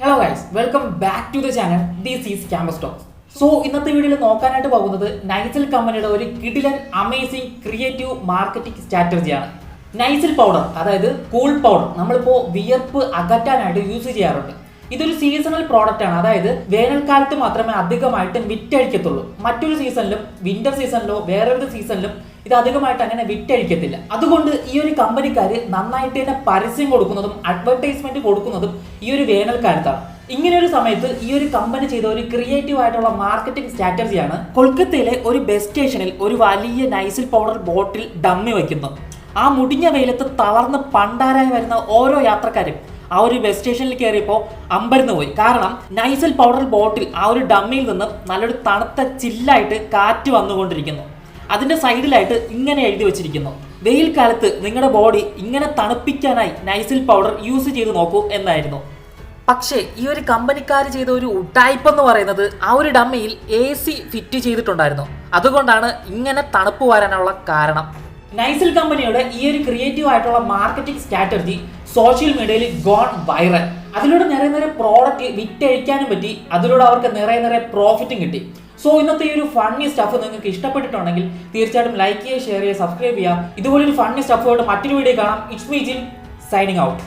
Hello guys, welcome back to the channel. This is campus talks. So ഇന്നത്തെ വീഡിയോയിൽ നോക്കാനായിട്ട് പോകുന്നത് നൈസിൽ കമ്പനിയുടെ ഒരു കിടിലൻ അമേസിംഗ് ക്രിയേറ്റീവ് മാർക്കറ്റിംഗ് സ്ട്രാറ്റജിയാണ്. നൈസിൽ പൗഡർ, അതായത് കൂൾ പൗഡർ, നമ്മളിപ്പോൾ വിയർപ്പ് അകറ്റാനായിട്ട് യൂസ് ചെയ്യാറുണ്ട്. ഇതൊരു സീസണൽ പ്രോഡക്റ്റ് ആണ്. അതായത് വേനൽക്കാലത്ത് മാത്രമേ അധികമായിട്ട് വിറ്റഴിക്കത്തുള്ളൂ. മറ്റൊരു സീസണിലും വിന്റർ സീസണിലോ വേറൊരു സീസണിലും ഇത് അധികമായിട്ട് അങ്ങനെ വിറ്റഴിക്കത്തില്ല. അതുകൊണ്ട് ഈ ഒരു കമ്പനിക്കാർ നന്നായിട്ട് തന്നെ പരസ്യം കൊടുക്കുന്നതും അഡ്വർടൈസ്മെന്റ് കൊടുക്കുന്നതും ഈ ഒരു വേനൽക്കാലത്താണ്. ഇങ്ങനെ ഒരു സമയത്ത് ഈ ഒരു കമ്പനി ചെയ്ത ഒരു ക്രിയേറ്റീവ് ആയിട്ടുള്ള മാർക്കറ്റിംഗ് സ്ട്രാറ്റജിയാണ് കൊൽക്കത്തയിലെ ഒരു ബസ് സ്റ്റേഷനിൽ ഒരു വലിയ നൈസിൽ പൗഡർ ബോട്ടിൽ ഡമ്മി വയ്ക്കുന്നു. ആ മുടിഞ്ഞ വെയിലത്ത് തളർന്ന് പണ്ടാരായി വരുന്ന ഓരോ യാത്രക്കാരും ആ ഒരു ബസ് സ്റ്റേഷനിൽ കയറിയപ്പോൾ അമ്പരന്ന് പോയി. കാരണം നൈസിൽ പൗഡർ ബോട്ടിൽ ആ ഒരു ഡമ്മിയിൽ നിന്നും നല്ലൊരു തണുത്ത ചില്ലായിട്ട് കാറ്റ് വന്നുകൊണ്ടിരിക്കുന്നു. അതിന്റെ സൈഡിലായിട്ട് ഇങ്ങനെ എഴുതി വെച്ചിരിക്കുന്നു, വെയിൽ കാലത്ത് നിങ്ങളുടെ ബോഡി ഇങ്ങനെ തണുപ്പിക്കാനായി നൈസിൽ പൗഡർ യൂസ് ചെയ്ത് നോക്കൂ എന്നായിരുന്നു. പക്ഷേ ഈ ഒരു കമ്പനിക്കാർ ചെയ്ത ഒരു ഉടായ്പ എന്ന് പറയുന്നത് ആ ഒരു ഡമ്മിയിൽ AC ഫിറ്റ് ചെയ്തിട്ടുണ്ടായിരുന്നു. അതുകൊണ്ടാണ് ഇങ്ങനെ തണുപ്പ് വരാനുള്ള കാരണം. നൈസിൽ കമ്പനിയുടെ ഈ ഒരു ക്രിയേറ്റീവ് ആയിട്ടുള്ള മാർക്കറ്റിംഗ് സ്ട്രാറ്റജി സോഷ്യൽ മീഡിയയിൽ ഗോൺ വൈറൽ. അതിലൂടെ നിറയെ പ്രോഡക്റ്റ് വിറ്റഴിക്കാനും പറ്റി. അതിലൂടെ അവർക്ക് നിറയെ പ്രോഫിറ്റും കിട്ടി. സോ ഇന്നത്തെ ഈ ഒരു ഫണ്ണി സ്റ്റഫ് നിങ്ങൾക്ക് ഇഷ്ടപ്പെട്ടിട്ടുണ്ടെങ്കിൽ തീർച്ചയായിട്ടും ലൈക്ക് ചെയ്യുക, ഷെയർ ചെയ്യുക, സബ്സ്ക്രൈബ് ചെയ്യുക. ഇതുപോലൊരു ഫണ്ണി സ്റ്റഫുമായിട്ട് മറ്റൊരു വീഡിയോ കാണാം. It's me Jin, signing out.